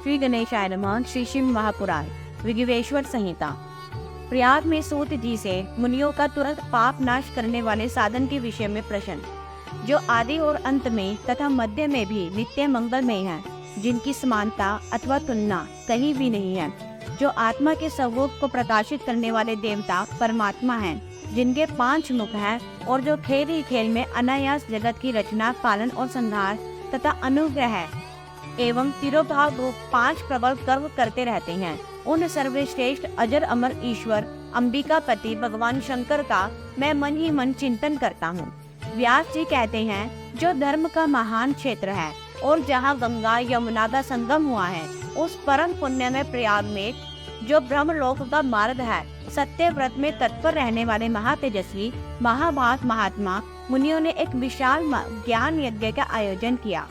श्री गणेशाय नमः। श्री शिव महापुराण विघ्नेश्वर संहिता। प्रयाग में सूत जी से मुनियों का तुरंत पाप नाश करने वाले साधन के विषय में प्रश्न, जो आदि और अंत में तथा मध्य में भी नित्य मंगलमय है, जिनकी समानता अथवा तुलना कहीं भी नहीं है, जो आत्मा के स्वरूप को प्रकाशित करने वाले देवता परमात्मा हैं, जिनके 5 मुख हैं और जो खेल ही खेल में अनायास जगत की रचना, पालन और संहार तथा अनुग्रह एवं तिरोभाव रूप 5 प्रबल कर्म करते रहते हैं, उन सर्वश्रेष्ठ अजर अमर ईश्वर अंबिकापति भगवान शंकर का मैं मन ही मन चिंतन करता हूँ। व्यास जी कहते हैं, जो धर्म का महान क्षेत्र है और जहाँ गंगा यमुना का संगम हुआ है, उस परम पुण्य में प्रयाग में जो ब्रह्मलोक का मार्ग है, सत्य व्रत में तत्पर रहने वाले महातेजस्वी महाभाग महात्मा मुनियों ने एक विशाल ज्ञान यज्ञ का आयोजन किया।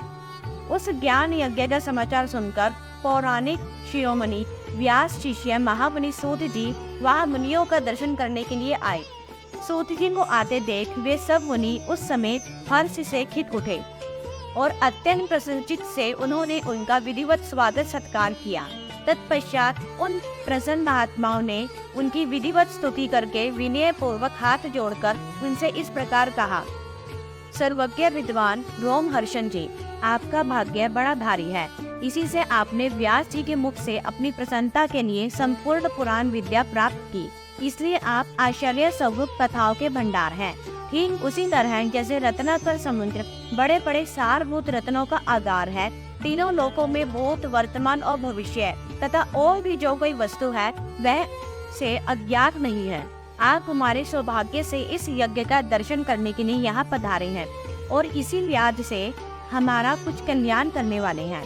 उस ज्ञान यज्ञ का समाचार सुनकर पौराणिक शिरोमणि व्यास शिष्य महामुनि सूत जी वहां मुनियों का दर्शन करने के लिए आए। सूत जी को आते देख वे सब मुनि उस समय हर्ष से खिट उठे और अत्यंत प्रसन्नचित्त से उन्होंने उनका विधिवत स्वागत सत्कार किया। तत्पश्चात उन प्रसन्न महात्माओं ने उनकी विधिवत स्तुति करके विनय पूर्वक हाथ जोड़कर उनसे इस प्रकार कहा, सर्वज्ञ विद्वान रोमहर्षण जी, आपका भाग्य बड़ा भारी है। इसी से आपने व्यास जी के मुख से अपनी प्रसन्नता के लिए संपूर्ण पुराण विद्या प्राप्त की, इसलिए आप आश्चर्य स्वरूप कथाओं के भंडार हैं। ठीक उसी तरह जैसे रत्नाकर समुद्र बड़े बड़े सारभूत रत्नों का आधार है, तीनों लोकों में भूत वर्तमान और भविष्य तथा और भी जो कोई वस्तु है वह से अज्ञात नहीं है। आप हमारे सौभाग्य से इस यज्ञ का दर्शन करने के लिए यहाँ पधारे हैं और इसी लिहाज से हमारा कुछ कल्याण करने वाले हैं,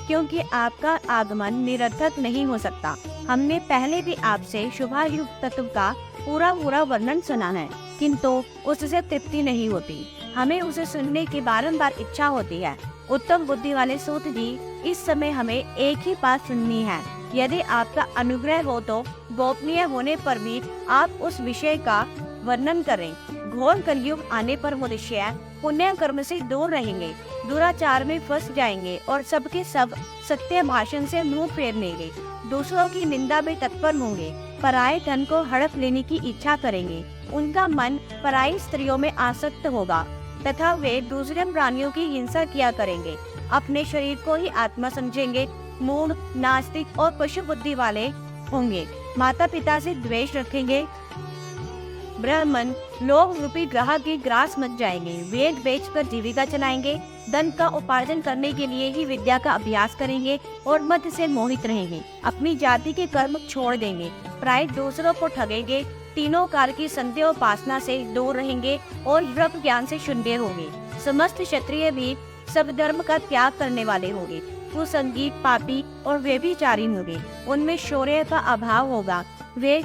क्योंकि आपका आगमन निरर्थक नहीं हो सकता। हमने पहले भी आपसे शुभायुक्त तत्व का पूरा वर्णन सुना है, किंतु उससे तृप्ति नहीं होती। हमें उसे सुनने की बारंबार इच्छा होती है। उत्तम बुद्धि वाले सूत जी, इस समय हमें एक ही बात सुननी है। यदि आपका अनुग्रह हो तो गोपनीय होने पर भी आप उस विषय का वर्णन करें। घोर कलयुग आने पर मनुष्य पुण्य कर्म से दूर रहेंगे, दुराचार में फंस जाएंगे और सबके सब सत्य भाषण से मुंह फेर लेंगे, दूसरों की निंदा में तत्पर होंगे, पराये धन को हड़प लेने की इच्छा करेंगे, उनका मन पराई स्त्रियों में आसक्त होगा तथा वे दूसरे प्राणियों की हिंसा किया करेंगे, अपने शरीर को ही आत्मा समझेंगे, मूढ़, नास्तिक और पशु बुद्धि वाले होंगे, माता पिता से द्वेष रखेंगे, ब्राह्मण लोभ रूपी ग्रह की ग्रास मच जाएंगे, वेद बेचकर जीविका चलाएंगे, धन का उपार्जन करने के लिए ही विद्या का अभ्यास करेंगे और मद से मोहित रहेंगे, अपनी जाति के कर्म छोड़ देंगे, प्राय दूसरों को ठगेंगे, तीनों काल की संध्या उपासना से दूर रहेंगे और ब्रह्म ज्ञान से शून्य होंगे। समस्त क्षत्रिय भी सब धर्म का त्याग करने वाले होंगे, कुसंगी, पापी और व्यभिचारी होंगे, उनमें शौर्य का अभाव होगा, वे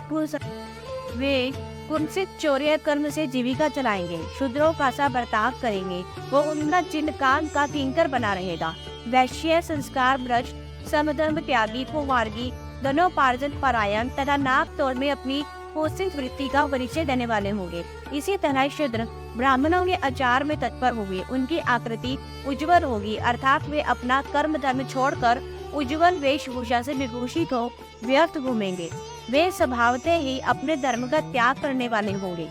कुंसित चौर्य कर्म से जीविका चलाएंगे, शूद्रों का सा बर्ताव करेंगे, वो उनका चिन्ह कान का किंकर बना रहेगा, वैश्य, संस्कार भ्रष्ट, समधर्म त्यागी, कुमार्गी, धनोपार्जन परायण तथा नाक तोड़ में अपनी पोषित वृत्ति का परिचय देने वाले होंगे। इसी तरह शूद्र ब्राह्मणों के आचार में तत्पर होंगे, उनकी आकृति उज्ज्वल होगी, अर्थात वे अपना कर्म धर्म छोड़कर उज्ज्वल वेशभूषा से विभूषित हो व्यर्थ घूमेंगे। वे स्वभावतः ही अपने धर्म का त्याग करने वाले होंगे,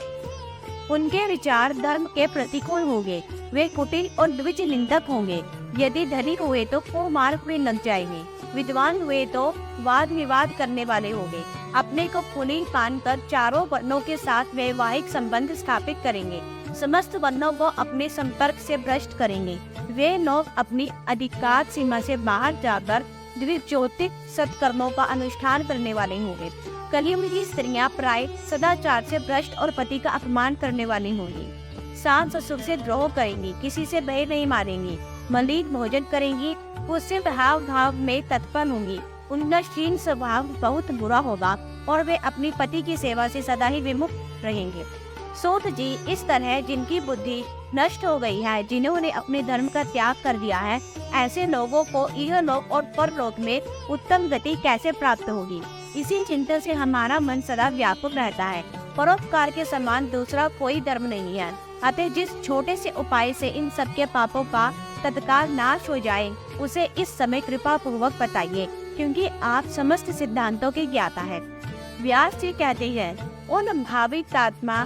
उनके विचार धर्म के प्रतिकूल होंगे, वे कुटिल और द्विज निंदक होंगे। यदि धनी हुए तो कुमार्ग में लग जाएंगे, विद्वान हुए तो वाद विवाद करने वाले होंगे, अपने को पुनीत मानकर चारों वर्णों के साथ वैवाहिक संबंध स्थापित करेंगे, समस्त वर्णों को अपने संपर्क से भ्रष्ट करेंगे। वे लोग अपनी अधिकार सीमा से बाहर जाकर द्विजोतिक सत्कर्मों का अनुष्ठान करने वाले होंगे। कलयुग की स्त्रियां प्राय सदाचार से भ्रष्ट और पति का अपमान करने वाली होंगी, सास ससुर से द्रोह करेंगी, किसी से भय नहीं मारेंगी, मलिन भोजन करेंगी, उससे भाव में तत्पर होंगी, उनका क्षीण स्वभाव बहुत बुरा होगा और वे अपनी पति की सेवा से सदा ही विमुख रहेंगे। सूत जी, इस तरह जिनकी बुद्धि नष्ट हो गई है, जिन्होंने अपने धर्म का त्याग कर दिया है, ऐसे लोगों को इहलोक और परलोक में उत्तम गति कैसे प्राप्त होगी, इसी चिंता से हमारा मन सदा व्याकुल रहता है। परोपकार के समान दूसरा कोई धर्म नहीं है, अतः जिस छोटे से उपाय से इन सबके पापों का तत्काल नाश हो जाए, उसे इस समय कृपा पूर्वक बताइए, क्योंकि आप समस्त सिद्धांतों के ज्ञाता है। व्यास जी कहते हैं, उन भाविक आत्मा